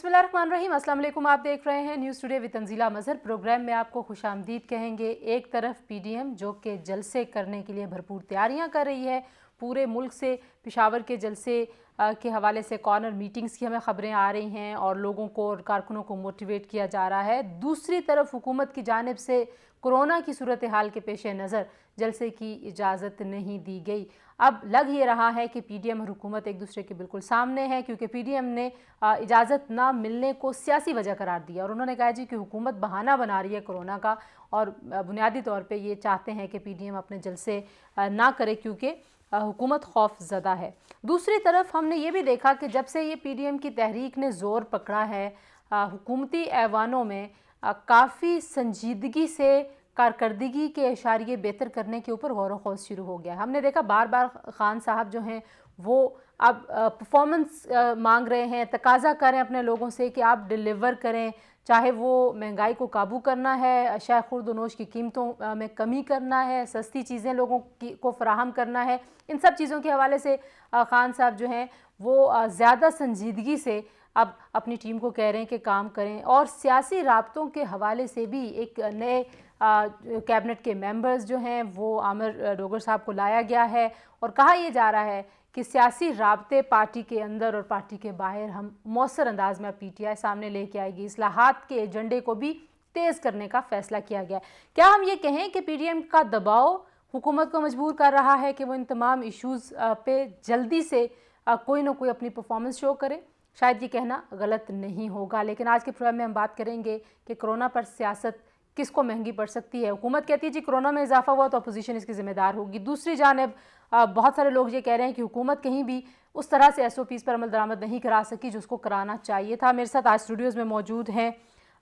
बिस्मिल्लाहिर्रहमानिर्रहीम। अस्सलाम वालेकुम। आप देख रहे हैं news today with Tanzeela Mazhar. Program में आपको खुशामदीद कहेंगे। एक तरफ पीडीएम जो कि जलसे करने के लिए भरपूर तैयारियां कर रही है, पूरे मुल्क से पेशावर के जलसे के हवाले से कॉर्नर मीटिंग्स की हमें ख़बरें आ रही हैं और लोगों को और कारकुनों को मोटिवेट किया जा रहा है। दूसरी तरफ हुकूमत की जानिब से कोरोना की सूरत हाल के पेश नज़र जलसे की इजाज़त नहीं दी गई। अब लग ये रहा है कि पीडीएम और हुकूमत एक दूसरे के बिल्कुल सामने है, क्योंकि पीडीएम ने इजाज़त ना मिलने को सियासी वजह करार दिया और उन्होंने कहा जी कि हुकूमत बहाना बना रही है कोरोना का और बुनियादी तौर पे ये चाहते हैं कि पीडीएम अपने जलसे ना करे क्योंकि हुकूमत खौफ ज़दा है। दूसरी तरफ हमने ये भी देखा कि जब से ये पीडीएम की तहरीक ने ज़ोर पकड़ा है, हुकूमती ऐवानों में काफ़ी संजीदगी से कारकर्दगी के इशारे बेहतर करने के ऊपर गौर व ख़ौस शुरू हो गया है। हमने देखा बार बार खान साहब जो हैं वो अब परफॉर्मेंस मांग रहे हैं, तकाजा करें अपने लोगों से कि आप डिलीवर करें, चाहे वो महंगाई को काबू करना है, अशिया खुर्द-व-नोश की कीमतों में कमी करना है, सस्ती चीज़ें लोगों की को फराहम करना है। इन सब चीज़ों के हवाले से खान साहब जो हैं वो ज़्यादा संजीदगी से अब अपनी टीम को कह रहे हैं कि काम करें और सियासी राब्तों के हवाले से भी एक नए कैबिनेट के मेंबर्स जो हैं वो आमिर डोगर साहब को लाया गया है और कहा यह जा रहा है कि सियासी राब्ते पार्टी के अंदर और पार्टी के बाहर हम मौसर अंदाज में पीटीआई सामने लेके आएगी। इस्लाहात के एजेंडे को भी तेज़ करने का फैसला किया गया। क्या हम ये कहें कि पीडीएम का दबाव हुकूमत को मजबूर कर रहा है कि वो इन तमाम इशूज़ पे जल्दी से कोई ना कोई अपनी परफॉर्मेंस शो करे? शायद ये कहना गलत नहीं होगा, लेकिन आज के प्रोग्राम में हम बात करेंगे कि कोरोना पर सियासत किसको महंगी पड़ सकती है। हुकूमत कहती है जी कोरोना में इजाफा हुआ तो अपोजिशन इसकी ज़िम्मेदार होगी। दूसरी जानिब बहुत सारे लोग ये कह रहे हैं कि हुकूमत कहीं भी उस तरह से एसओपीज़ पर अमल दरामद नहीं करा सकी जो उसको कराना चाहिए था। मेरे साथ आज स्टूडियोज़ में मौजूद हैं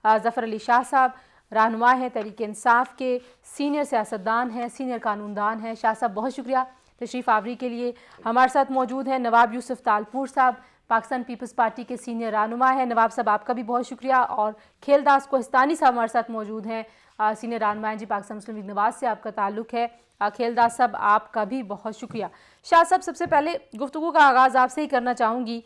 ज़फ़र अली शाह साहब, रहनुमा हैं तहरीक इंसाफ के, सीनियर सियासतदान हैं, सीनियर कानूनदान हैं। शाह साहब बहुत शुक्रिया तशरीफ़ आवरी के लिए। हमारे साथ मौजूद हैं नवाब यूसुफ तालपुर साहब, पाकिस्तान पीपल्स पार्टी के सीनियर रहनुमा है। नवाब साहब आपका भी बहुत शुक्रिया। और खेलदास कोहिस्तानी साहब हमारे साथ मौजूद हैं, सीनियर रहनुमा हैं जी, पाकिस्तान मुस्लिम लीग नवाज से आपका ताल्लुक़ है। खेलदास साहब आपका भी बहुत शुक्रिया। शाह साहब सबसे पहले गुफ्तगू का आगाज़ आपसे ही करना चाहूँगी।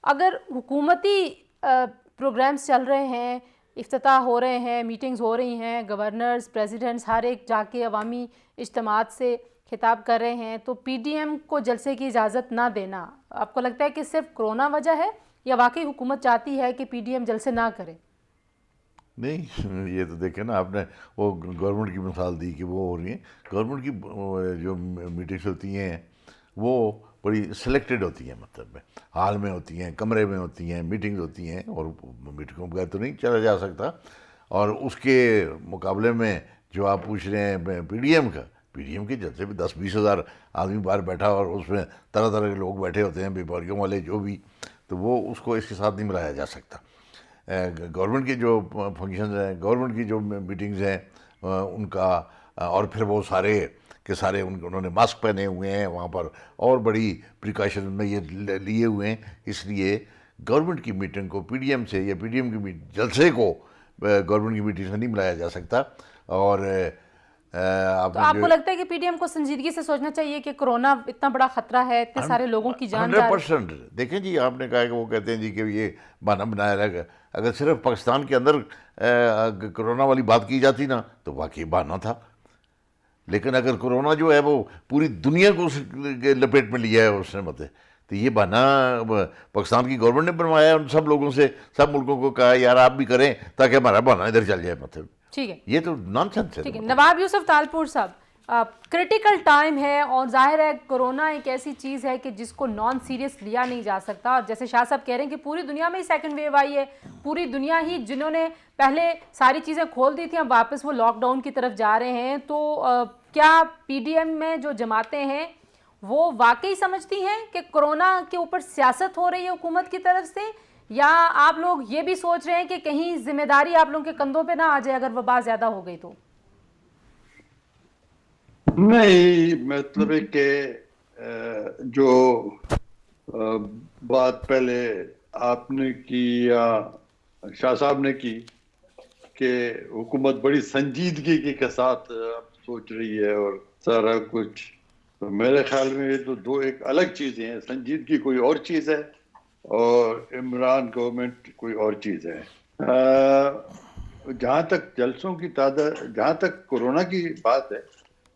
अगर हुकूमती प्रोग्राम्स चल रहे हैं, इफ्तिताह हो रहे हैं, मीटिंग्स हो रही हैं, गवर्नर्स प्रेसिडेंट्स हर एक जाके अवामी इज्तिमात से खिताब कर रहे हैं, तो पीडीएम को जलसे की इजाज़त ना देना आपको लगता है कि सिर्फ कोरोना वजह है या वाकई हुकूमत चाहती है कि पीडीएम जलसे ना करे? नहीं, ये तो देखें ना आपने, वो गवर्नमेंट की मिसाल दी कि वो हो रही है। गवर्नमेंट की जो मीटिंग्स होती हैं वो बड़ी सिलेक्टेड होती हैं, मतलब में हाल में होती हैं, कमरे में होती हैं, मीटिंग्स होती हैं और मीटिंगों के बगैर तो नहीं चला जा सकता। और उसके मुकाबले में जो आप पूछ रहे हैं पीडीएम के जलसे भी 10-20 हज़ार आदमी बाहर बैठा और उसमें तरह तरह के लोग बैठे होते हैं, बीमारियों वाले जो भी, तो वो उसको इसके साथ नहीं मिलाया जा सकता। गवर्नमेंट की जो फंक्शन हैं, गवर्नमेंट की जो मीटिंग्स हैं उनका, और फिर वो सारे के सारे उन्होंने मास्क पहने हुए हैं वहाँ पर और बड़ी प्रिकॉशन में ये लिए हुए हैं। इसलिए गवर्नमेंट की मीटिंग को पीडीएम से या पीडीएम की जलसे को गवर्नमेंट की मीटिंग से नहीं मिलाया जा सकता। और तो आपको लगता है कि पीडीएम को संजीदगी से सोचना चाहिए कि कोरोना इतना बड़ा खतरा है, इतने सारे लोगों की जान जा रही है? 100%। देखें जी, आपने कहा कि वो कहते हैं जी कि ये बहाना बनाया रहेगा। अगर सिर्फ पाकिस्तान के अंदर कोरोना वाली बात की जाती ना तो वाकई बहाना था, लेकिन अगर कोरोना जो है वो पूरी दुनिया को उसके लपेट में लिया है उसने, मतलब तो ये बहाना पाकिस्तान की गवर्नमेंट ने बनवाया। उन सब लोगों से, सब मुल्कों को कहा यार आप भी करें ताकि हमारा बहाना इधर चल जाए, मतलब ठीक है, ये तो नॉनसेंस है। ठीक है। नवाब यूसुफ तालपुर साहब, क्रिटिकल टाइम है और जाहिर है कोरोना एक ऐसी चीज़ है कि जिसको नॉन सीरियस लिया नहीं जा सकता। और जैसे शाह साहब कह रहे हैं कि पूरी दुनिया में ही सेकंड वेव आई है, पूरी दुनिया ही जिन्होंने पहले सारी चीज़ें खोल दी थी अब वापस वो लॉकडाउन की तरफ जा रहे हैं। तो क्या पीडीएम में जो जमातें हैं वो वाकई समझती हैं कि कोरोना के ऊपर सियासत हो रही है हुकूमत की तरफ से, या आप लोग ये भी सोच रहे हैं कि कहीं जिम्मेदारी आप लोगों के कंधों पे ना आ जाए अगर वबा ज़्यादा हो गई तो? नहीं, मतलब है कि जो बात पहले आपने की या शाह साहब ने की कि हुकूमत बड़ी संजीदगी के साथ अब सोच रही है और सारा कुछ, तो मेरे ख्याल में ये तो दो एक अलग चीज़ें हैं। संजीदगी कोई और चीज़ है और इमरान गवर्नमेंट कोई और चीज़ है। जहाँ तक जलसों की तादाद, जहाँ तक कोरोना की बात है,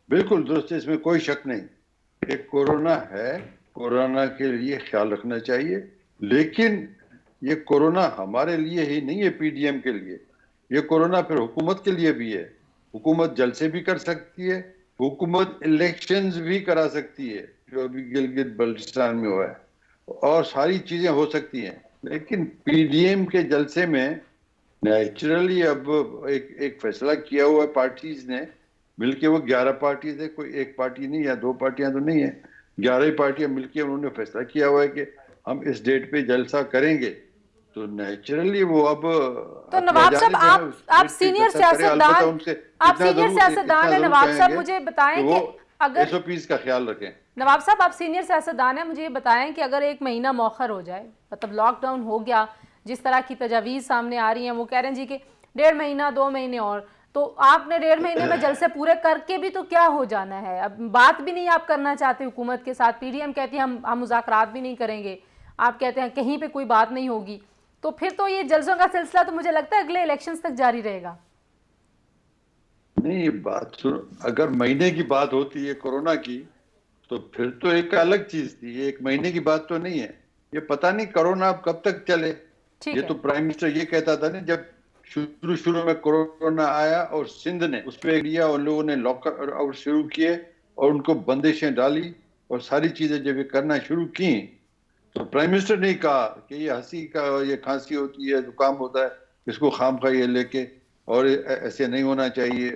बिल्कुल दुरुस्त है, इसमें कोई शक नहीं। एक कोरोना है, कोरोना के लिए ख्याल रखना चाहिए, लेकिन ये कोरोना हमारे लिए ही नहीं है, पीडीएम के लिए। ये कोरोना फिर हुकूमत के लिए भी है। हुकूमत जलसे भी कर सकती है, हुकूमत इलेक्शंस भी करा सकती है, जो अभी गिलगित बल्टिस्तान में हुआ है, और सारी चीजें हो सकती हैं। लेकिन पीडीएम के जलसे में नेचुरली अब एक फैसला किया हुआ है पार्टीज ने मिलके, वो 11 पार्टीज है, कोई एक पार्टी नहीं या 2 पार्टियां तो नहीं है, 11 ही पार्टियां मिलके उन्होंने फैसला किया हुआ है कि हम इस डेट पे जलसा करेंगे। तो नेचुरली वो अब तो नवाब साहब, आप सीनियर सियासतदान, आप सीनियर सियासतदान है नवाब साहब, मुझे बताएं कि अगर एसओपीज का ख्याल रखें। नवाब साहब, आप सीनियर सियासतदान है, मुझे ये बताएं कि अगर 1 महीना मौखर हो जाए, मतलब लॉकडाउन हो गया, जिस तरह की तजावीज़ सामने आ रही हैं, वो कह रहे हैं जी कि 1.5 महीना 2 महीने और, तो आपने 1.5 महीने में जलसे पूरे करके भी तो क्या हो जाना है? अब बात भी नहीं आप करना चाहते हुकूमत के साथ, पीडीएम कहती है हम मुज़ाकरात भी नहीं करेंगे, आप कहते हैं कहीं पे कोई बात नहीं होगी, तो फिर तो ये जलसों का सिलसिला तो मुझे लगता है अगले इलेक्शंस तक जारी रहेगा। नहीं, बात सुनो, अगर महीने की बात होती है कोरोना की, तो फिर तो एक अलग चीज थी। 1 महीने की बात तो नहीं है। ये पता नहीं कोरोना अब कब तक चले। ये तो प्राइम मिनिस्टर ये कहता था ना, जब शुरू में कोरोना आया और सिंध ने उस पर लिया, उन लोगों ने लॉकआउट आउट शुरू किए और उनको बंदिशें डाली और सारी चीजें जब ये करना शुरू की, तो प्राइम मिनिस्टर ने कहा कि ये हंसी का, ये खांसी होती है, जुकाम होता है, इसको खामखा ये लेके, और ऐसे नहीं होना चाहिए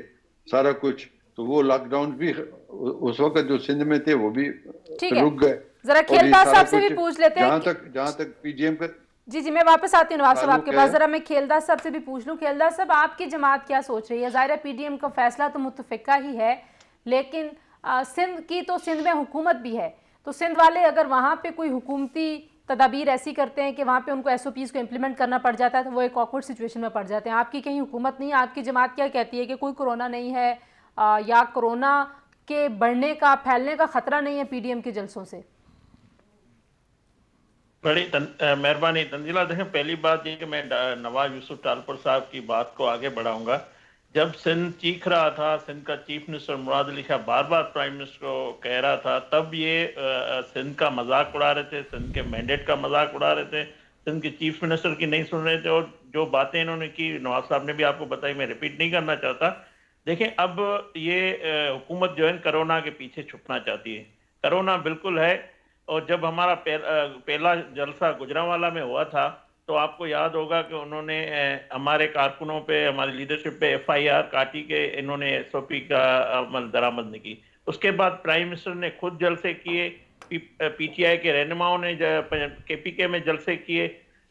सारा कुछ। तो वो लॉकडाउन भी उस वक्त जो सिंध में थे वो भी रुक गए। जरा खेलदास साहब से भी पूछ लेते हैं, जहां तक पीडीएम का, जी मैं वापस आती हूँ नवाब साहब आपके पास। जरा मैं खेलदास साहब से भी पूछ लूँ। खेलदास साहब, आपकी जमात क्या सोच रही है? ज़ाहिर है पीडीएम का फैसला तो मुतफिका ही है, लेकिन सिंध की तो सिंध में हुकूमत भी है, तो सिंध वाले अगर वहाँ पे कोई हुकूमती तदाबीर ऐसी करते हैं कि वहाँ पे उनको एसओपीज़ को इम्प्लीमेंट करना पड़ जाता है, तो वो एक ऑकवर्ड सिचुएशन में पड़ जाते हैं। आपकी कहीं हुकूमत नहीं है, आपकी जमात क्या कहती है कि कोई कोरोना नहीं है या कोरोना के बढ़ने का, फैलने का खतरा नहीं है पीडीएम के जलसों से? बड़ी मेहरबानी तंजीला। देखें, पहली बात ये कि मैं नवाज यूसुफ टालपुर साहब की बात को आगे बढ़ाऊंगा। जब सिंध चीख रहा था, सिंध का चीफ मिनिस्टर मुराद अली शाह बार बार प्राइम मिनिस्टर को कह रहा था, तब ये सिंध का मजाक उड़ा रहे थे, सिंध के मैंडेट का मजाक उड़ा रहे थे, सिंध के चीफ मिनिस्टर की नहीं सुन रहे थे। और जो बातें इन्होंने की, नवाब साहब ने भी आपको बताई, मैं रिपीट नहीं करना चाहता। देखें, अब ये हुकूमत जो है कोरोना के पीछे छुपना चाहती है। कोरोना बिल्कुल है, और जब हमारा पहला जलसा गुजरांवाला में हुआ था, तो आपको याद होगा कि उन्होंने हमारे कारकुनों पे, हमारी लीडरशिप पे एफआईआर काटी के इन्होंने एसओपी का अमल दरामद नहीं की। उसके बाद प्राइम मिनिस्टर ने खुद जलसे किए, पीटीआई के रहनुमाओं ने केपीके में जलसे किए,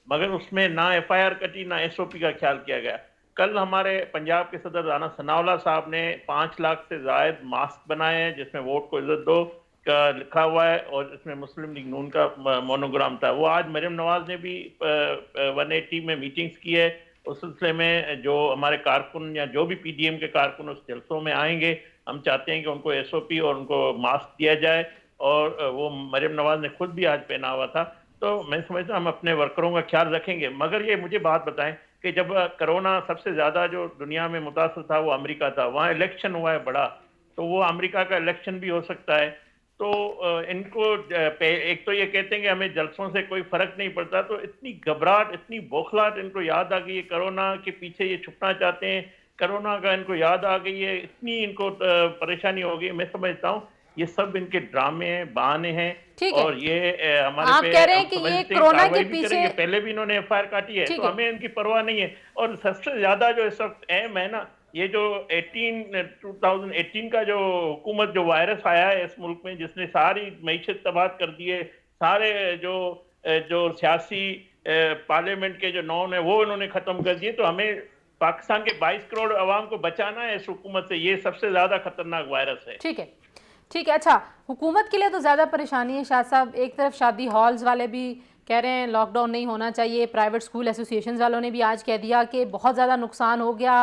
मगर उसमें ना एफआईआर कटी ना एसओपी का ख्याल किया गया। कल हमारे पंजाब के सदर राना सनाउल्लाह साहब ने 5 लाख से जायद मास्क बनाए हैं, जिसमें वोट को इज्जत दो का लिखा हुआ है, और इसमें मुस्लिम लीग नून का मोनोग्राम था। वो आज मरियम नवाज ने भी 180 में मीटिंग्स की है। उस सिलसिले में जो हमारे कारकुन या जो भी पीडीएम के कारकुन उस जलसों में आएंगे, हम चाहते हैं कि उनको एसओपी और उनको मास्क दिया जाए, और वो मरियम नवाज ने खुद भी आज पहना हुआ था। तो मैं समझता हूँ हम अपने वर्करों का ख्याल रखेंगे। मगर ये मुझे बात बताएं कि जब कोरोना सबसे ज़्यादा जो दुनिया में मुतासर था वो अमेरिका था, वहाँ इलेक्शन हुआ है बड़ा, तो वो अमेरिका का इलेक्शन भी हो सकता है। तो इनको एक तो ये कहते हैं कि हमें जलसों से कोई फर्क नहीं पड़ता, तो इतनी घबराहट, इतनी बौखलाहट इनको याद आ गई है, कोरोना के पीछे ये छुपना चाहते हैं, कोरोना का इनको याद आ गई है, इतनी इनको परेशानी हो गई। मैं समझता हूँ ये सब इनके ड्रामे हैं, बहाने हैं, और ये हमारे आप कह रहे हैं कि ये कोरोना के पीछे, पहले भी इन्होंने एफआईआर काटी है, तो हमें इनकी परवाह नहीं है। और सबसे ज्यादा जो इस वक्त अहम है ना, ये जो 2018 का जो हुकूमत, जो वायरस आया है इस मुल्क में, जिसने सारी मईशत तबाह कर दी है, सारे जो सियासी पार्लियामेंट के जो नॉन है वो इन्होंने खत्म कर दिए। तो हमें पाकिस्तान के 22 करोड़ अवाम को बचाना है इस हुकूमत से। ये सबसे ज्यादा खतरनाक वायरस है। ठीक है, ठीक है। अच्छा, हुकूमत के लिए तो ज़्यादा परेशानी है शाह साहब। एक तरफ शादी हॉल्स वाले भी कह रहे हैं लॉकडाउन नहीं होना चाहिए, प्राइवेट स्कूल एसोसिएशन वालों ने भी आज कह दिया कि बहुत ज़्यादा नुकसान हो गया,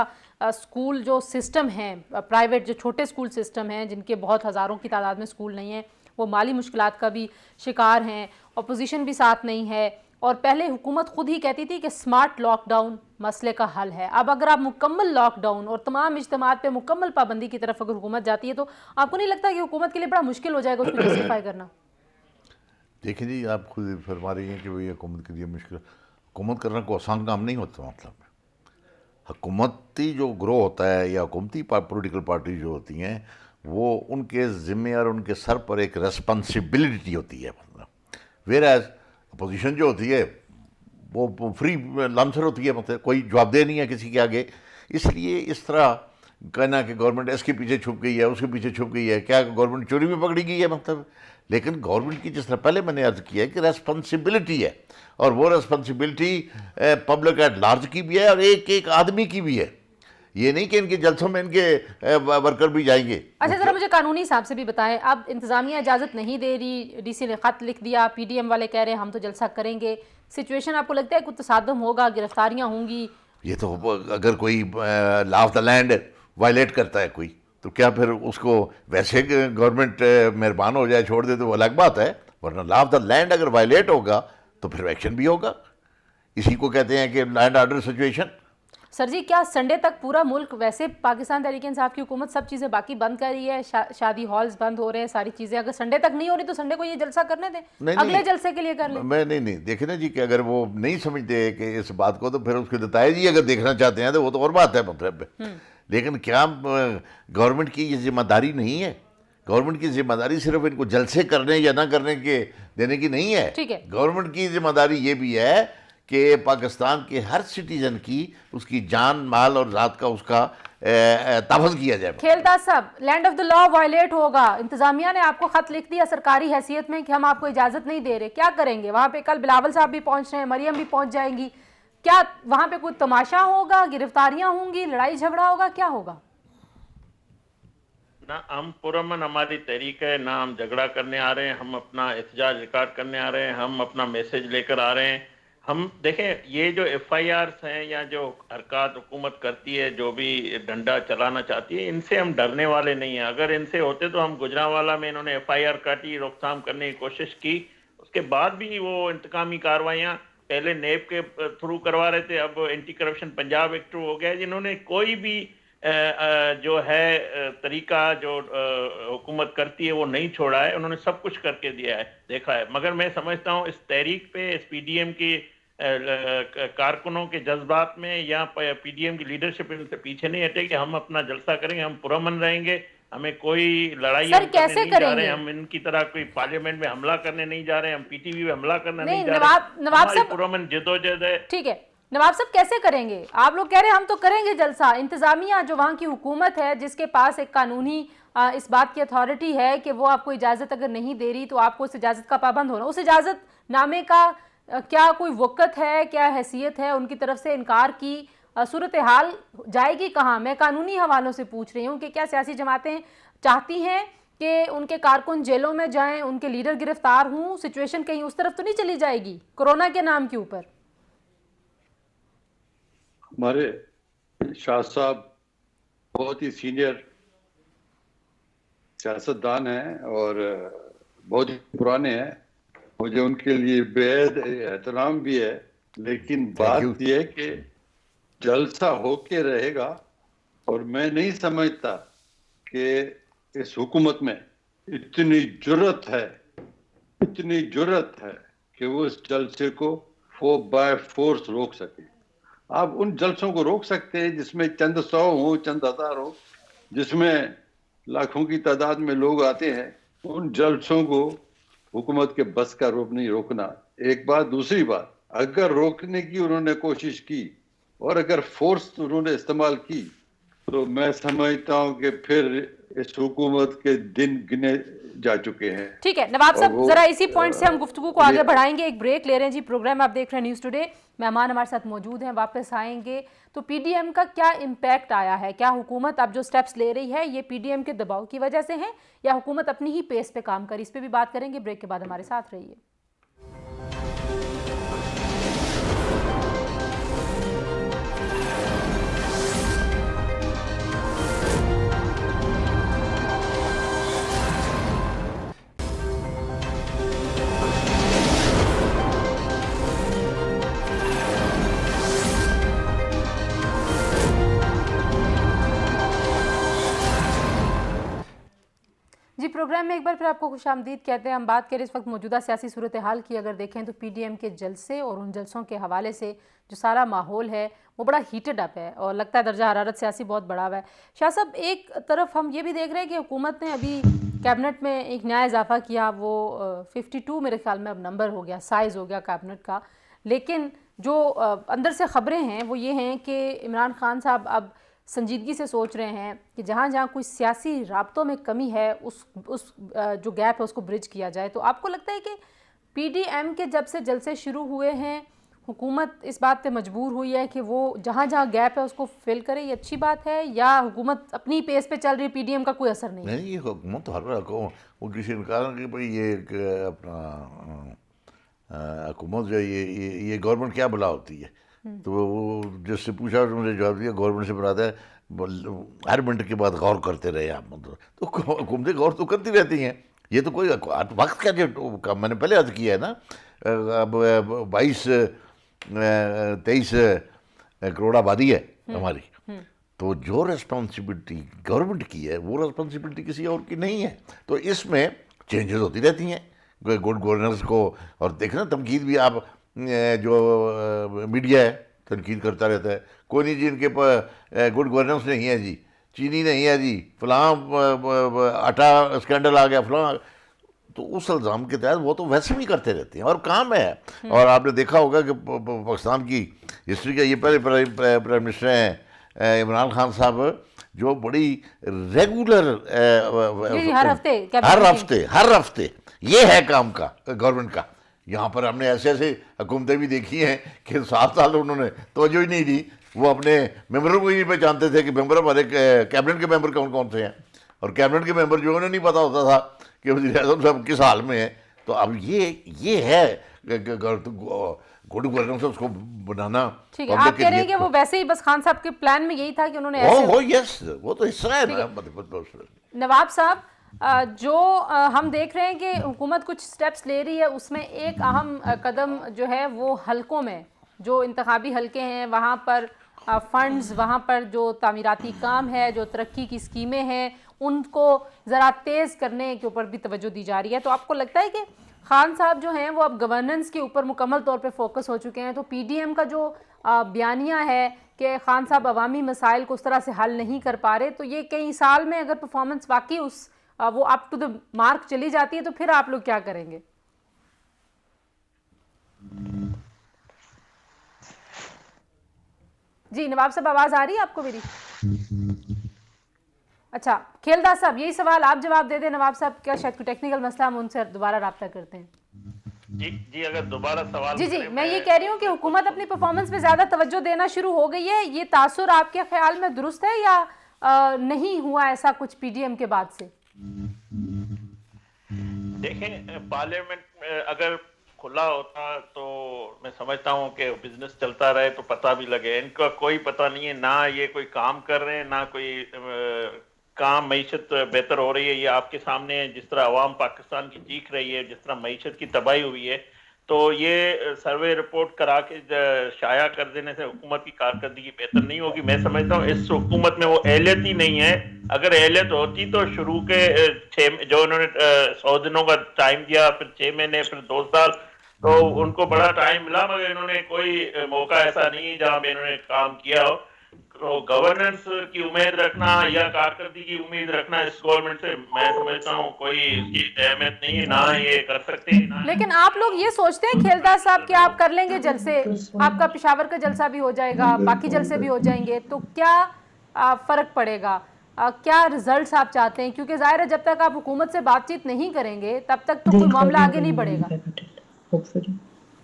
स्कूल जो सिस्टम हैं, प्राइवेट जो छोटे स्कूल सिस्टम हैं, जिनके बहुत हज़ारों की तादाद में स्कूल नहीं हैं, वो माली मुश्किलात का भी शिकार हैं, अपोजिशन भी साथ नहीं है, और पहले हुकूमत खुद ही कहती थी कि स्मार्ट लॉकडाउन मसले का हल है। अब अगर आप मुकम्मल लॉकडाउन और तमाम इज्तिमात पे मुकम्मल पाबंदी की तरफ अगर हुकूमत जाती है तो आपको नहीं लगता कि हुकूमत के लिए बड़ा मुश्किल हो जाएगा उसको जस्टिफाई करना? देखिए जी, आप खुद फरमा रही हैं कि भाई हुकूमत के लिए मुश्किल, हुकूमत करना कोई आसान काम नहीं होता। मतलब हुकूमती जो ग्रो होता है या हुकूमती पॉलिटिकल पार्टी जो होती हैं वो उनके ज़िम्मे और उनके सर पर एक रेस्पॉन्सिबिलिटी होती है। मतलब वेर एज अपोजिशन जो होती है वो फ्री लांसर होती है, मतलब कोई जवाबदेह नहीं है किसी के आगे। इसलिए इस तरह कहना कि गवर्नमेंट इसके पीछे छुप गई है, उसके पीछे छुप गई है, क्या गवर्नमेंट चोरी में पकड़ी गई है? मतलब लेकिन गवर्नमेंट की, जिस तरह पहले मैंने अर्ज किया है कि रेस्पॉन्सिबिलिटी है, और वो रेस्पॉन्सिबिलिटी पब्लिक एट लार्ज की भी है और एक एक आदमी की भी है। ये नहीं कि इनके जलसों में इनके वर्कर भी जाएंगे। अच्छा, जरा मुझे कानूनी हिसाब से भी बताएं, अब इंतजामिया इजाजत नहीं दे रही, डीसी ने खत लिख दिया, पीडीएम वाले कह रहे हैं हम तो जलसा करेंगे, सिचुएशन आपको लगता है कुछ तसादम होगा, गिरफ्तारियां होंगी? ये तो अगर कोई law of the land violate करता है कोई, तो क्या फिर उसको वैसे गवर्नमेंट मेहरबान हो जाए छोड़ दे तो वो अलग बात है, वरना लॉ ऑफ द लैंड अगर वायलेट होगा तो फिर एक्शन भी होगा। इसी को कहते हैं कि लैंड ऑर्डर सिचुएशन। सर जी, क्या संडे तक पूरा मुल्क, वैसे पाकिस्तान तहरीक इंसाफ की हुकूमत सब चीज़ें बाकी बंद कर रही है, शादी हॉल्स बंद हो रहे हैं, सारी चीज़ें, अगर संडे तक नहीं हो रही तो संडे को ये जलसा करने दें, अगले जलसे के लिए कर लें? मैं नहीं देखे ना जी कि अगर वो नहीं समझते कि इस बात को, तो फिर उसके नतायज ही अगर देखना चाहते हैं तो वो तो और बात है। मतलब लेकिन क्या गवर्नमेंट की ये जिम्मेदारी नहीं है? गवर्नमेंट की जिम्मेदारी सिर्फ इनको जलसे करने या ना करने के देने की नहीं है। ठीक है, गवर्नमेंट की जिम्मेदारी ये भी है कि पाकिस्तान के हर सिटीजन की, उसकी जान माल और जात का उसका तहफ़्फ़ुज़ किया जाए। खेलता सब land of the law violate होगा, इंतजामिया ने आपको खत लिख दिया सरकारी हैसियत में कि हम आपको इजाजत नहीं दे रहे, क्या करेंगे? वहां पे कल बिलावल साहब भी पहुंच रहे हैं, मरियम भी पहुंच जाएंगी, क्या वहां पे कोई तमाशा होगा, गिरफ्तारियां होंगी, लड़ाई झगड़ा होगा, क्या होगा? ना हम पुरअमन हमारी तहरीक है, ना हम झगड़ा करने आ रहे हैं, हम अपना एहतजाज रिकॉर्ड करने आ रहे हैं, हम अपना मैसेज लेकर आ रहे हैं। हम देखें, ये जो FIRs हैं या जो हरकत हुकूमत करती है, जो भी डंडा चलाना चाहती है, इनसे हम डरने वाले नहीं हैं। अगर इनसे होते तो हम गुजरांवाला में इन्होंने FIR काटी, रोकथाम करने की कोशिश की, उसके बाद भी वो इंतकामी कार्रवाइयाँ पहले नेब के थ्रू करवा रहे थे, अब एंटी करप्शन पंजाब एक्ट हो गया, जिन्होंने कोई भी जो है तरीका जो हुकूमत करती है वो नहीं छोड़ा है, उन्होंने सब कुछ करके दिया है, देखा है। मगर मैं समझता हूँ इस तहरीक पे, इस PDM की कारकुनों के जज्बात में या PDM की लीडरशिप इनसे पीछे नहीं हटे कि हम अपना जलसा करेंगे, हम पुरअमन रहेंगे, हमें कोई लड़ाई कैसे नहीं जा रहे हैं, हम इनकी तरह कोई पार्लियामेंट में हमला करने नहीं जा रहे हैं, हम PTV पे हमला करना नहीं जा रहे। नवाब साहब, पुरअमन जदोजहद है। ठीक है नवाब साहब, कैसे करेंगे? आप लोग कह रहे हैं हम तो करेंगे जलसा, इंतजामिया जो वहाँ की हुकूमत है, जिसके पास एक कानूनी इस बात की अथॉरिटी है कि वो आपको इजाज़त अगर नहीं दे रही तो आपको उस इजाज़त का पाबंद होना, उस इजाज़त नामे का क्या कोई वक़्त है, क्या हैसियत है? उनकी तरफ से इनकार की सूरत हाल जाएगी कहाँ? मैं कानूनी हवालों से पूछ रही हूँ कि क्या सियासी जमातें चाहती हैं कि उनके कारकुन जेलों में जाएं, उनके लीडर गिरफ्तार हों, सिचुएशन कहीं उस तरफ तो नहीं चली जाएगी कोरोना के नाम के ऊपर? हमारे शाह साहब बहुत ही सीनियर सियासतदान हैं और बहुत ही पुराने हैं, मुझे उनके लिए बेहद एहतराम भी है, लेकिन बात यह है कि जलसा होके रहेगा और मैं नहीं समझता कि इस हुकूमत में इतनी जुर्रत है कि वो इस जलसे को 4 फोर्स रोक सके। आप उन जलसों को रोक सकते हैं जिसमें चंद 100 हो, चंद 1000 हो, जिसमें लाखों की तादाद में लोग आते हैं, उन जलसों को हुकूमत के बस का रूप नहीं रोकना। एक बात, दूसरी बात, अगर रोकने की उन्होंने कोशिश की और अगर फोर्स उन्होंने इस्तेमाल की तो मैं समझता हूं कि फिर इस हुकूमत के दिन गिने जा चुके हैं। ठीक है नवाब साहब, जरा इसी पॉइंट से हम गुफ्तगू को आगे बढ़ाएंगे, एक ब्रेक ले रहे हैं जी। प्रोग्राम आप देख रहे हैं न्यूज़ टुडे, मेहमान हमारे साथ मौजूद हैं, वापस आएंगे। तो PDM का क्या इम्पैक्ट आया है? क्या हुकूमत अब जो स्टेप्स ले रही है ये PDM के दबाव की वजह से हैं या हुकूमत अपनी ही पेस पे काम करी? इस पर भी बात करेंगे, ब्रेक के बाद हमारे साथ रहिए। प्रोग्राम में एक बार फिर आपको खुशामदीद कहते हैं। हम बात करें इस वक्त मौजूदा सियासी सूरत हाल की। अगर देखें तो पीडीएम के जलसे और उन जलसों के हवाले से जो सारा माहौल है वो बड़ा हीटेड अप है और लगता है दर्जा हरारत सियासी बहुत बढ़ा हुआ है। शाह साहब, एक तरफ हम ये भी देख रहे हैं कि हुकूमत ने अभी कैबिनेट में एक नया इजाफा किया, वो 52 मेरे ख्याल में अब नंबर हो गया, साइज़ हो गया कैबिनेट का। लेकिन जो अंदर से ख़बरें हैं वो ये हैं कि इमरान खान साहब अब संजीदगी से सोच रहे हैं कि जहाँ जहाँ कोई सियासी राब्तों में कमी है उस जो गैप है उसको ब्रिज किया जाए। तो आपको लगता है कि पीडीएम के जब से जलसे शुरू हुए हैं हुकूमत इस बात पे मजबूर हुई है कि वो जहाँ जहाँ गैप है उसको फिल करे, ये अच्छी बात है, या हुकूमत अपनी पेस पे चल रही है, पीडीएम का कोई असर नहीं? नहीं, ये हुकूमत तो हर वो किसी ने कहा कि भाई ये एक अपना हुकूमत जो है ये गवर्नमेंट क्या भला होती है। तो वो जिससे पूछा तो मुझे जवाब दिया गवर्नमेंट से बनाता है हर मिनट के बाद गौर करते रहे आप। मतलब तो हुकूमतें गौर तो करती रहती हैं, ये तो कोई वक्त का जो मैंने पहले अर्ज किया है ना। अब 22-23 करोड़ आबादी है हमारी, तो जो रिस्पॉन्सिबिलिटी गवर्नमेंट की है वो रिस्पॉन्सिबिलिटी किसी और की नहीं है। तो इसमें चेंजेस होती रहती हैं गुड गवर्नेंस को। और देखना तनकीद भी आप जो मीडिया है तनकीद करता रहता है, कोई नहीं जी इनके पर गुड गवर्नेंस नहीं है जी, चीनी नहीं है जी, फलां आटा स्कैंडल आ गया फलां। तो उस इल्ज़ाम के तहत वो तो वैसे भी करते रहते हैं और काम है। और आपने देखा होगा कि पाकिस्तान की हिस्ट्री का ये पहले प्राइम मिनिस्टर हैं इमरान खान साहब, जो बड़ी रेगुलर हर हफ्ते ये है काम का गवर्नमेंट का। यहाँ पर हमने ऐसे ऐसे हुकूमतें भी देखी हैं कि 7 साल उन्होंने तवज्जो ही नहीं दी, वो अपने मेंबरों को ही नहीं पहचानते थे कि मेंबर हमारे कैबिनेट के मेंबर कौन कौन से हैं, और कैबिनेट के मेंबर जो उन्हें नहीं पता होता था कि वज़ीर आज़म साहब किस हाल में है। तो अब ये है गुड गवर्नेंस उसको बनाना। ठीक है, आप कह रहे हैं कि वो वैसे ही बस खान साहब के प्लान में यही था कि उन्होंने ऐसे यस, वो तो हिस्सा है ना। नवाब साहब, जो हम देख रहे हैं कि हुकूमत कुछ स्टेप्स ले रही है, उसमें एक अहम कदम जो है वो हलकों में जो इंतखाबी हलके हैं वहाँ पर फंड्स, वहाँ पर जो तामीराती काम है, जो तरक्की की स्कीमें हैं, उनको ज़रा तेज़ करने के ऊपर भी तवज्जो दी जा रही है। तो आपको लगता है कि खान साहब जो हैं वो अब गवर्नेंस के ऊपर मुकम्मल तौर पे फोकस हो चुके हैं? तो पीडीएम का जो बयानिया है कि खान साहब अवामी मसाइल को उस तरह से हल नहीं कर पा रहे, तो ये कई साल में अगर परफॉर्मेंस वाकई वो अप टू द मार्क चली जाती है तो फिर आप लोग क्या करेंगे? जी नवाब साहब, आवाज आ रही है आपको मेरी? अच्छा, खेलदास साहब यही सवाल आप जवाब दे दें। नवाब साहब क्या शायद कोई टेक्निकल मसला, हम उनसे दोबारा राब्ता करते हैं। जी अगर दोबारा सवाल जी मैं ये कह रही हूँ कि हुकूमत अपनी परफॉर्मेंस पे ज्यादा तवज्जो देना शुरू हो गई है, ये तासुर आपके ख्याल में दुरुस्त है या नहीं हुआ ऐसा कुछ पीडीएम के बाद से? देखें, पार्लियामेंट अगर खुला होता तो मैं समझता हूँ कि बिजनेस चलता रहे तो पता भी लगे। इनका कोई पता नहीं है, ना ये कोई काम कर रहे हैं, ना कोई काम, मईशत बेहतर हो रही है। ये आपके सामने है, जिस तरह अवाम पाकिस्तान की चीख रही है, जिस तरह मईशत की तबाही हुई है। तो ये सर्वे रिपोर्ट करा के शाया कर देने से हुकूमत की कारकर्दगी बेहतर नहीं होगी। मैं समझता हूँ इस हुकूमत में वो एहलियत ही नहीं है। अगर एहलियत होती तो शुरू के 6 जो उन्होंने 100 दिनों का टाइम दिया, फिर 6 महीने, फिर 2 साल, तो उनको बड़ा टाइम मिला, मगर इन्होंने कोई मौका ऐसा नहीं जहाँ पे इन्होंने काम किया हो। तो गवर्नेंस की उम्मीद रखना या कारकर्दगी की उम्मीद रखना इस गवर्नमेंट से मैं समझता हूँ कोई इसकी अहमियत नहीं है, ना ये कर सकते हैं। लेकिन आप लोग ये सोचते हैं खेलदास साहब कि आप कर लेंगे जलसे, आपका पेशावर का जलसा भी हो जाएगा, बाकी जलसे भी हो जाएंगे, तो क्या फर्क पड़ेगा? क्या रिजल्ट्स आप चाहते हैं? क्योंकि जाहिर है जब तक आप हुकूमत से बातचीत नहीं करेंगे तब तक तो कोई मामला आगे नहीं बढ़ेगा।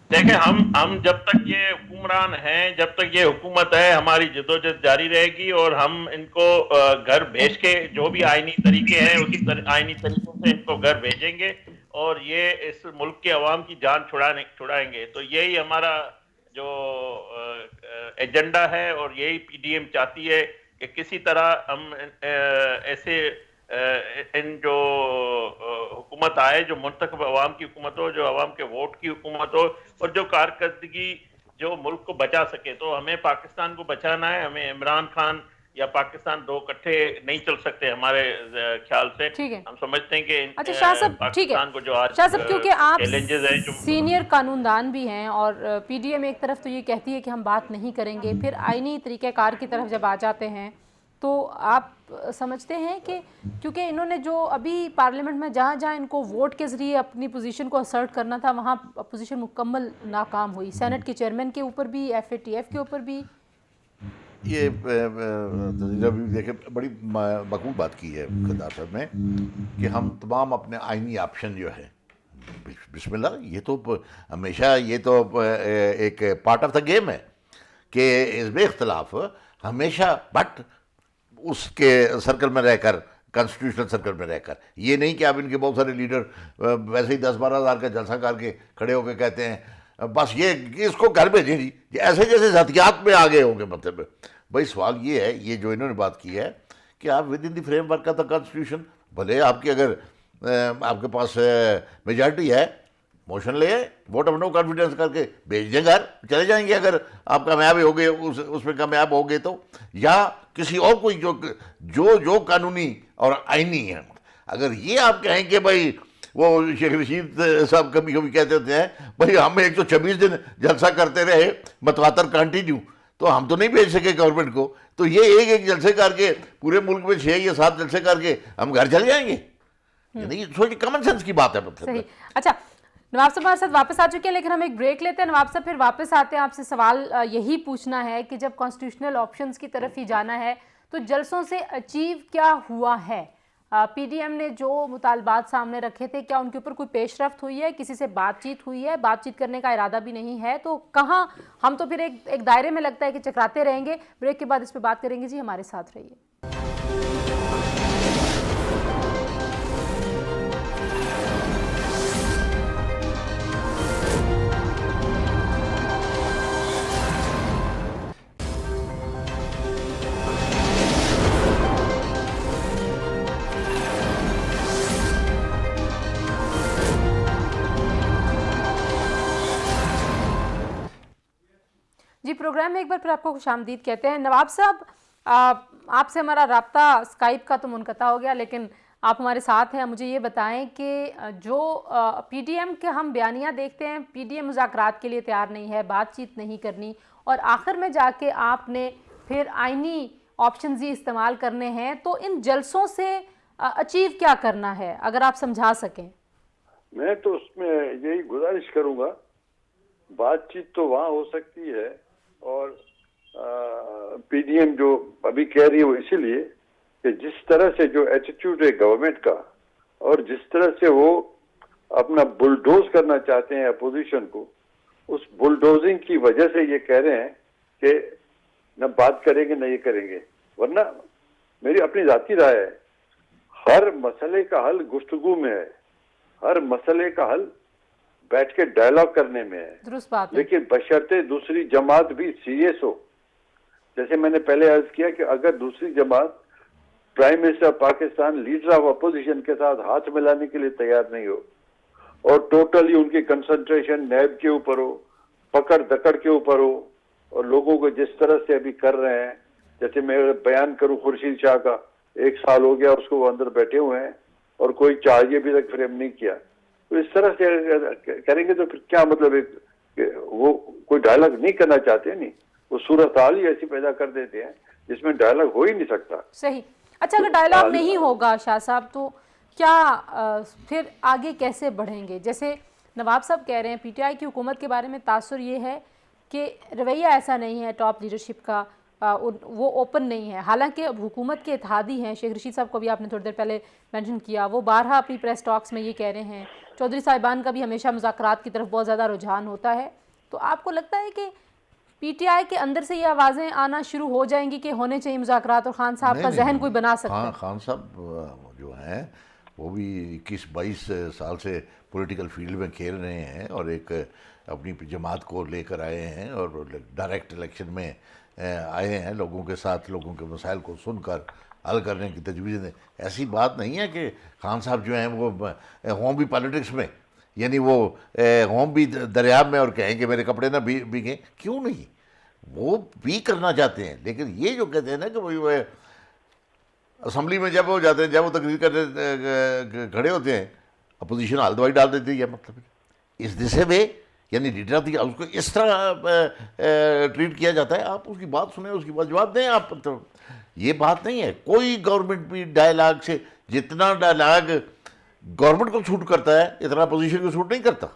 देखें, हम जब तक ये हुक्मरान हैं, जब तक ये हुकूमत है, हमारी जदोजहद जारी रहेगी और हम इनको घर भेज के जो भी आईनी तरीके हैं उसी आईनी तरीकों से इनको घर भेजेंगे और ये इस मुल्क के अवाम की जान छुड़ाएंगे। तो यही हमारा जो एजेंडा है और यही पीडीएम चाहती है कि किसी तरह हम ऐसे इन जो हुकूमत आए जो मुंतखब अवाम की हुकूमत हो, जो अवाम के वोट की हुकूमत हो और जो कारकर्दगी जो मुल्क को बचा सके। तो हमें पाकिस्तान को बचाना है, हमें इमरान खान या पाकिस्तान दो इकट्ठे नहीं चल सकते हमारे ख्याल से। ठीक है। हम समझते हैं कि अच्छा शाह साहब, ठीक है पाकिस्तान को जो आज शाह साहब, क्योंकि आप चैलेंजेस हैं जो सीनियर कानूनदान भी हैं और पीडीएम एक तरफ तो ये कहती है कि हम बात नहीं करेंगे, फिर आईनी तरीक़ाकार की तरफ जब आ जाते हैं तो आप समझते हैं कि क्योंकि इन्होंने जो अभी पार्लियामेंट में जहाँ जहाँ इनको वोट के ज़रिए अपनी पोजीशन को असर्ट करना था वहाँ पोजीशन मुकम्मल नाकाम हुई, सेनेट के चेयरमैन के ऊपर भी, एफएटीएफ के ऊपर भी। ये अभी देखे बड़ी मकबूल बात की है खद्दार साहब ने कि हम तमाम अपने आइनी ऑप्शन जो है बिस्मिल्लाह, ये तो हमेशा ये तो एक पार्ट ऑफ द गेम है कि इसमें इख्तलाफ हमेशा, बट उसके सर्कल में रहकर, कॉन्स्टिट्यूशनल सर्कल में रहकर। ये नहीं कि आप इनके बहुत सारे लीडर वैसे ही 10-12 हज़ार का जलसा करके खड़े होकर कहते हैं बस ये इसको घर भेजें जी, ऐसे जैसे ज़ातियात में आ गए होंगे। मतलब भाई सवाल ये है, ये जो इन्होंने बात की है कि आप विद इन द फ्रेमवर्क का तो कॉन्स्टिट्यूशन, भले आपकी अगर आपके पास मेजॉरिटी है, मोशन ले आए, वोट ऑफ नो कॉन्फिडेंस करके भेज दें घर, चले जाएंगे अगर आप कामयाब हो गए, उसमें कामयाब हो गए तो, या किसी और कोई जो कानूनी और आईनी है। अगर ये आप कहें कि भाई वो शेख रशीद साहब कभी कभी कहते होते हैं भाई हम 126 दिन जलसा करते रहे मतवातर कंटिन्यू, तो हम तो नहीं भेज सके गवर्नमेंट को, तो ये एक जलसे करके पूरे मुल्क में 6 या 7 जलसे करके हम घर चले जाएंगे। यानी सोचिए, कॉमन सेंस की बात है। मतलब सही। अच्छा नवाब साहब हमारे साथ वापस आ चुके हैं, लेकिन हम एक ब्रेक लेते हैं। नवाब साहब फिर वापस आते हैं, आपसे सवाल यही पूछना है कि जब कॉन्स्टिट्यूशनल ऑप्शंस की तरफ ही जाना है तो जलसों से अचीव क्या हुआ है? पीडीएम ने जो मुतालबात सामने रखे थे, क्या उनके ऊपर कोई पेशरफ्त हुई है? किसी से बातचीत हुई है? बातचीत करने का इरादा भी नहीं है तो कहाँ हम तो फिर एक दायरे में लगता है कि चकराते रहेंगे। ब्रेक के बाद इस पर बात करेंगे जी, हमारे साथ रहिए। जी प्रोग्राम में एक बार फिर आपको खुशामदीद कहते हैं। नवाब साहब, आपसे हमारा राब्ता स्काइप का तो मुनक़ता हो गया, लेकिन आप हमारे साथ हैं। मुझे ये बताएं कि जो पीडीएम के हम बयानियाँ देखते हैं, पीडीएम मुज़ाकरात के लिए तैयार नहीं है, बातचीत नहीं करनी, और आखिर में जाके आपने फिर आइनी ऑप्शन ही इस्तेमाल करने हैं, तो इन जलसों से अचीव क्या करना है, अगर आप समझा सकें। मैं तो उसमें यही गुजारिश करूंगा, बातचीत तो वहाँ हो सकती है, और पीडीएम जो अभी कह रही है वो इसीलिए कि जिस तरह से जो एटीट्यूड है गवर्नमेंट का, और जिस तरह से वो अपना बुलडोज करना चाहते हैं अपोजिशन को, उस बुलडोजिंग की वजह से ये कह रहे हैं कि न बात करेंगे न ये करेंगे। वरना मेरी अपनी जाती राय है, हर मसले का हल गुफ्तगू में है, हर मसले का हल बैठ के डायलॉग करने में है। दुरुस्त बात है। लेकिन बशर्ते दूसरी जमात भी सीरियस हो। जैसे मैंने पहले अर्ज किया कि अगर दूसरी जमात prime minister Pakistan, leader of opposition के साथ हाथ मिलाने के लिए तैयार नहीं हो, और टोटली उनकी कंसंट्रेशन नैब के ऊपर हो, पकड़ दकड़ के ऊपर हो, और लोगों को जिस तरह से अभी कर रहे हैं, जैसे मैं बयान करूं खुर्शीद शाह का, 1 साल हो गया उसको, वो अंदर बैठे हुए हैं और कोई चार्ज भी तक फ्रेम नहीं किया। तो इस तरह से करेंगे तो फिर क्या मतलब है, वो कोई डायलॉग नहीं करना चाहते, नहीं, वो सूरत हाल ही ऐसी पैदा कर देते हैं जिसमें डायलॉग हो ही नहीं सकता। सही। अच्छा, अगर डायलॉग नहीं होगा शाह साहब, तो क्या फिर आगे कैसे बढ़ेंगे? जैसे नवाब साहब कह रहे हैं, पीटीआई की हुकूमत के बारे में तासुर ये है कि रवैया ऐसा नहीं है टॉप लीडरशिप का, वो ओपन नहीं है। हालांकि अब हुकूमत के इत्तेहादी हैं, शेख रशीद साहब को भी आपने थोड़ी देर पहले मेंशन किया, वो बारहा अपनी प्रेस टॉक्स में ये कह रहे हैं। चौधरी साहिबान का भी हमेशा मुज़ाकरात की तरफ बहुत ज़्यादा रुझान होता है। तो आपको लगता है कि पीटीआई के अंदर से ये आवाज़ें आना शुरू हो जाएंगी कि होने चाहिए मुज़ाकरात, और खान साहब का जहन कोई बना सकता है? खान साहब जो हैं वो भी 21-22 साल से पॉलिटिकल फील्ड में खेल रहे हैं, और एक अपनी जमात को लेकर आए हैं, और डायरेक्ट इलेक्शन में आए हैं, लोगों के साथ लोगों के मसाइल को सुनकर हल करने की तजवीज़ है। ऐसी बात नहीं है कि खान साहब जो हैं वो होम भी पॉलिटिक्स में, यानी वो होम भी दरिया में और कहें कि मेरे कपड़े ना भीगे, क्यों नहीं। वो भी करना चाहते हैं, लेकिन ये जो कहते हैं ना कि भाई वो असेंबली में जब वो जाते हैं, जब वो तकरीर करने खड़े होते हैं, अपोजिशन हाल दवाई डाल देती है, मतलब इस दिशा में, यानी लीडर ऑफ द उसको इस तरह ट्रीट किया जाता है। आप उसकी बात सुने, उसकी बात जवाब दें आप, मतलब ये बात नहीं है। कोई गवर्नमेंट भी डायलॉग से, जितना डायलॉग गवर्नमेंट को सूट करता है इतना अपोजिशन को सूट नहीं करता।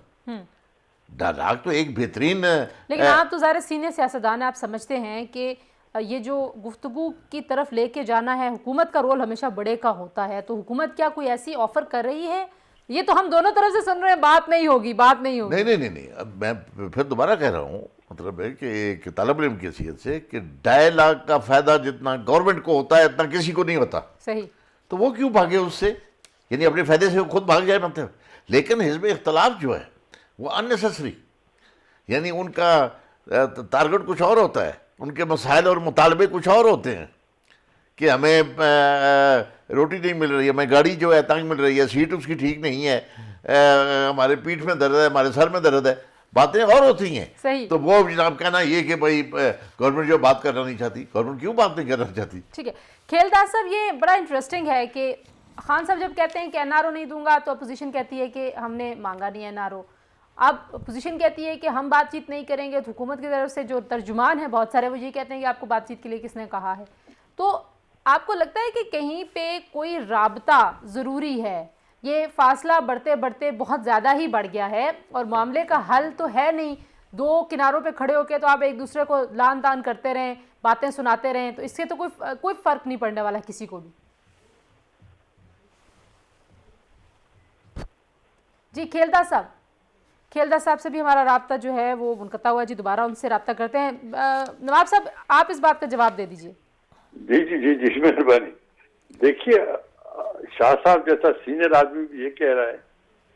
डायलॉग तो एक बेहतरीन, लेकिन आप तो ज़ाहिर सीनियर सियासतदान हैं, आप समझते हैं कि ये जो गुफ्तगू की तरफ लेके जाना है, हुकूमत का रोल हमेशा बड़े का होता है, तो हुकूमत क्या कोई ऐसी ऑफर कर रही है? ये तो हम दोनों तरफ से सुन रहे हैं, बात नहीं होगी, बात नहीं होगी। नहीं। अब मैं फिर दोबारा कह रहा हूँ, मतलब है कि एक तालिब इल्म की हैसियत से कि डायलॉग का फायदा जितना गवर्नमेंट को होता है इतना किसी को नहीं होता। सही। तो वो क्यों भागे उससे, यानी अपने फायदे से वो खुद भाग जाए, मतलब। लेकिन हिज़्ब इख्तलाफ जो है वो अननेसेसरी, यानी उनका टारगेट कुछ और होता है, उनके मसाइल और मुतालबे कुछ और होते हैं कि हमें रोटी नहीं मिल रही है, हमें गाड़ी जो है तंग मिल रही है, सीट उसकी ठीक नहीं है, हमारे पीठ में दर्द है, हमारे सर में दर्द है, बातें और होती हैं। सही। तो वो जनाब कहना ये कि भाई गवर्नमेंट जो बात करना नहीं चाहती, गवर्नमेंट क्यों बात नहीं करना चाहती? ठीक है खेलदास साहब, ये बड़ा इंटरेस्टिंग है कि खान साहब जब कहते हैं कि एनआरओ नहीं दूंगा तो अपोजिशन कहती है कि हमने मांगा नहीं एनआरओ। अब अपोजिशन कहती है कि हम बातचीत नहीं करेंगे, तो हुकूमत की तरफ से जो तर्जुमान है बहुत सारे वो ये कहते हैं कि आपको बातचीत के लिए किसने कहा है। तो आपको लगता है कि कहीं पे कोई राबता ज़रूरी है? ये फासला बढ़ते बढ़ते बहुत ज़्यादा ही बढ़ गया है और मामले का हल तो है नहीं, दो किनारों पे खड़े होकर तो आप एक दूसरे को लान तान करते रहें, बातें सुनाते रहें, तो इससे तो कोई फ़र्क नहीं पड़ने वाला किसी को भी। जी खेलदास साहब से भी हमारा राब्ता जो है वो मुनक़ता हुआ जी, दोबारा उनसे राब्ता करते हैं। नवाब साहब आप इस बात का जवाब दे दीजिए। जी मेहरबानी। देखिए, शाह साहब जैसा सीनियर आदमी भी ये कह रहा है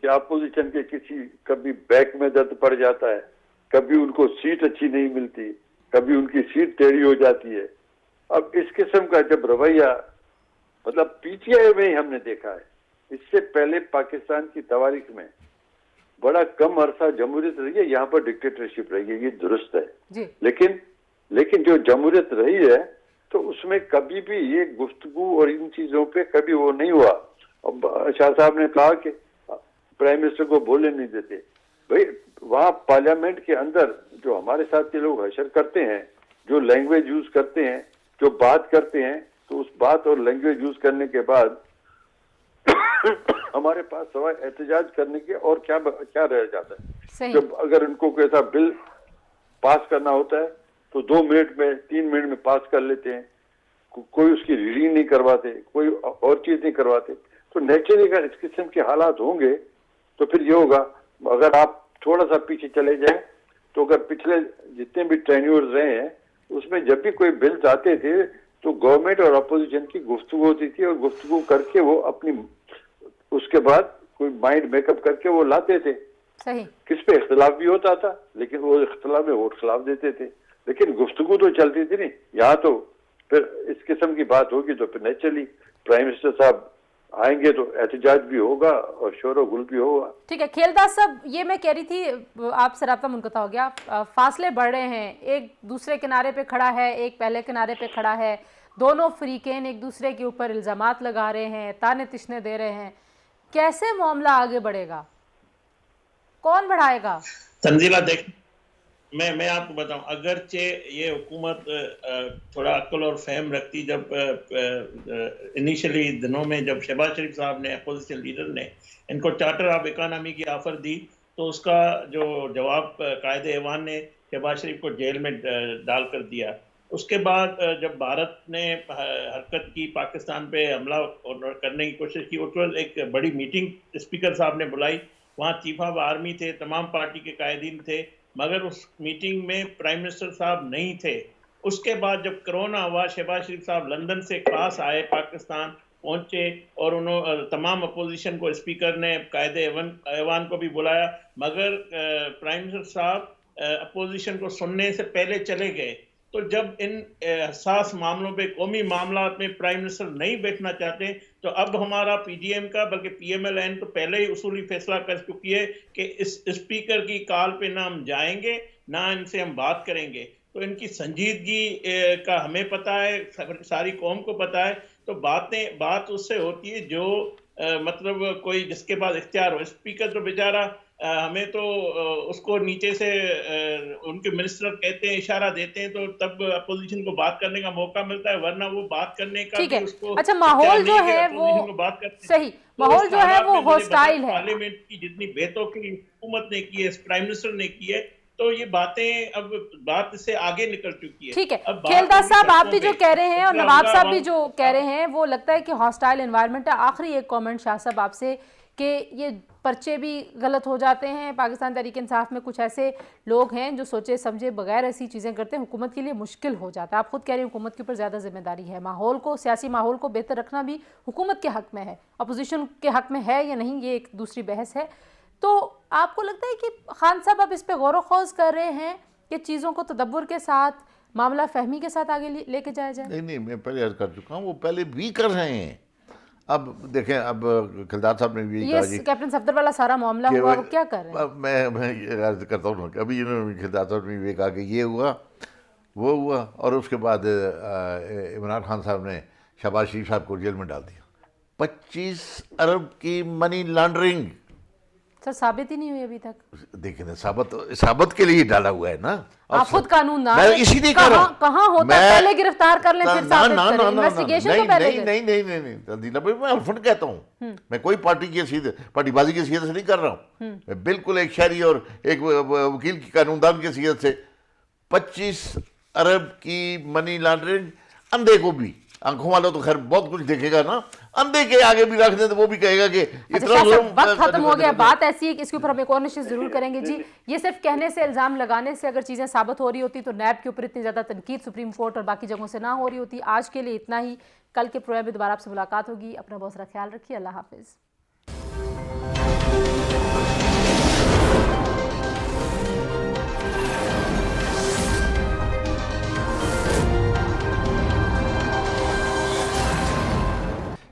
कि अपोजिशन के किसी कभी बैक में दर्द पड़ जाता है, कभी उनको सीट अच्छी नहीं मिलती, कभी उनकी सीट टेढ़ी हो जाती है। अब इस किस्म का जब रवैया, मतलब पीटीआई में ही हमने देखा है, इससे पहले पाकिस्तान की तारीख में बड़ा कम अरसा जमहूरियत रही है, यहाँ पर डिक्टेटरशिप रही है, ये दुरुस्त है जी। लेकिन जो जमहूरियत रही है तो उसमें कभी भी ये गुफ्तगू और इन चीजों पे कभी वो नहीं हुआ। अब शाह साहब ने कहा कि प्राइम मिनिस्टर को बोलने नहीं देते। भाई वहाँ पार्लियामेंट के अंदर जो हमारे साथ के लोग हशर करते हैं, जो लैंग्वेज यूज करते हैं, जो बात करते हैं, तो उस बात और लैंग्वेज यूज करने के बाद हमारे पास सवाल एहतजाज करने के और क्या रह जाता है। जब अगर उनको कोई ऐसा बिल पास करना होता है तो 2 मिनट में 3 मिनट में पास कर लेते हैं, कोई उसकी रीडिंग नहीं करवाते, कोई और चीज नहीं करवाते। तो नेचुरली अगर इस किस्म के हालात होंगे तो फिर ये होगा। अगर आप थोड़ा सा पीछे चले जाएं तो अगर पिछले जितने भी टेन्योर्स रहे हैं उसमें जब भी कोई बिल्स आते थे तो गवर्नमेंट और अपोजिशन की गुफ्तगू होती थी और गुफ्तगू करके वो अपनी उसके बाद कोई माइंड मेकअप करके वो लाते थे। सही। किस पे इख्तलाफ भी होता था लेकिन वो इख्तलाफ में वोट खिलाफ देते थे, लेकिन गुफ्तगू तो चलती थी नहीं। यहाँ तो फिर इस किस्म की बात होगी तो फिर नहीं चली। प्राइम मिनिस्टर साहब आएंगे तो एहतजाज भी होगा और शोर गुल भी होगा। ठीक है खेलदास साहब, ये मैं कह रही थी आपसे राब्ता मुनक़ता हो गया, फासले बढ़ रहे हैं, एक दूसरे किनारे पे खड़ा है, एक पहले किनारे पे खड़ा है, दोनों फरीकेन एक दूसरे के ऊपर इल्ज़ामात लगा रहे हैं, ताने तिश्ने दे रहे हैं, कैसे मामला आगे बढ़ेगा? कौन बढ़ाएगा? तंजीला देख, मैं आपको बताऊं, अगरचे ये हुकूमत थोड़ा अक्ल और फहम रखती, जब इनिशियली दिनों में जब शहबाज शरीफ साहब ने, अपोजिशन लीडर ने इनको चार्टर ऑफ इकोनॉमी की ऑफर दी तो उसका जो जवाब कायदे ऐवान ने शहबाज शरीफ को जेल में डाल कर दिया। उसके बाद जब भारत ने हरकत की, पाकिस्तान पे हमला करने की कोशिश की, उस वक्त एक बड़ी मीटिंग स्पीकर साहब ने बुलाई, वहाँ चीफ ऑफ आर्मी थे, तमाम पार्टी के कायदीन थे, मगर उस मीटिंग में प्राइम मिनिस्टर साहब नहीं थे। उसके बाद जब कोरोना हुआ, शहबाज शरीफ साहब लंदन से खास आए, पाकिस्तान पहुंचे और उन्होंने तमाम अपोजिशन को, स्पीकर ने कायदे ऐवान को भी बुलाया, मगर प्राइम मिनिस्टर साहब अपोजिशन को सुनने से पहले चले गए। तो जब इन हसास मामलों पे, कौमी मामलात में प्राइम मिनिस्टर नहीं बैठना चाहते, तो अब हमारा पीडीएम का बल्कि पीएमएलएन तो पहले ही उसूली फैसला कर चुकी है कि इस स्पीकर की कॉल पे ना हम जाएंगे ना इनसे हम बात करेंगे। तो इनकी संजीदगी का हमें पता है, सारी कौम को पता है। तो बात उससे होती है जो मतलब कोई जिसके पास इख्तियार हो। स्पीकर तो बेचारा हमें तो उसको नीचे से उनके मिनिस्टर कहते हैं, इशारा देते हैं, तो तब अपोजिशन को बात करने का मौका मिलता है, वरना वो बात करने का ठीक भी है। उसको अच्छा, माहौल जो है वो सही, माहौल जो है वो हॉस्टाइल है। पार्लियामेंट की जितनी बेतों की हुकूमत ने की है, प्राइम मिनिस्टर ने की है, तो ये बातें अब बात से आगे निकल चुकी है। ठीक है, अब खेलदास साहब आप भी जो कह रहे हैं और फैसला नवाब होगा, साहब भी अब- जो कह रहे हैं वो लगता है कि हॉस्टाइल एनवायरनमेंट है। आखिरी एक कमेंट शाह साहब आपसे कि ये पर्चे भी गलत हो जाते हैं, पाकिस्तान तहरीक इंसाफ में कुछ ऐसे लोग हैं जो सोचे समझे बगैर ऐसी चीज़ें करते हैं, हुकूमत के लिए मुश्किल हो जाता है। आप खुद कह रहे हैं हुकूमत के ऊपर ज़्यादा जिम्मेदारी है, माहौल को, सियासी माहौल को बेहतर रखना भी हुकूमत के हक में है, अपोजिशन के हक में है या नहीं ये एक दूसरी बहस है। तो आपको लगता है कि खान साहब अब इस पर गौर खौज कर रहे हैं कि चीज़ों को तदब्बुर के साथ, मामला फहमी के साथ आगे लेके जाया जाए? नहीं, मैं पहले अर्ज कर चुका हूँ, वो पहले भी कर रहे हैं। अब देखें, अब खिलदार साहब ने भी कहा जी कैप्टन सफदर वाला सारा मामला हुआ, वो क्या कर रहे हैं? अब मैं ये अर्ज करता हूँ कि अभी इन्होंने खिलदार साहब ने भी कहा कि ये हुआ वो हुआ, और उसके बाद इमरान खान साहब ने शहबाज शरीफ साहब को जेल में डाल दिया। 25 अरब की मनी लॉन्ड्रिंग। सर साबित ही नहीं हुई अभी तक। देखिए ना, साबित के लिए डाला हुआ है ना। आप खुद कानून ना, मैं इसीलिए कह रहा हूं, कहाँ होता है पहले गिरफ्तार कर लें फिर साबित करें, इन्वेस्टिगेशन तो पहले करें। नहीं तंजीला भाई, मैं अल्फन कहता हूँ, मैं कोई पार्टीबाजी की हैसियत से नहीं कर रहा हूँ। मैं बिल्कुल एक शहरी और एक वकील की, कानूनदान की हैसियत से 25 अरब की मनी लॉन्ड्रिंग, अंधे को भी, आंखों वाला तो खैर बहुत कुछ देखेगा ना, अंधे के आगे भी रख दे तो वो भी कहेगा कि अच्छा, वक्त खत्म हो गया। बात ऐसी है कि इसके ऊपर हम एक और नशिस्त जरूर करेंगे जी। ये सिर्फ कहने से, इल्जाम लगाने से अगर चीजें साबित हो रही होती तो नैब के ऊपर इतनी ज्यादा तनकीद सुप्रीम कोर्ट और बाकी जगहों से ना हो रही होती। आज के लिए इतना ही, कल के प्रोग्राम में दोबारा आपसे मुलाकात होगी। अपना बहुत सारा ख्याल रखिए, अल्लाह हाफिज।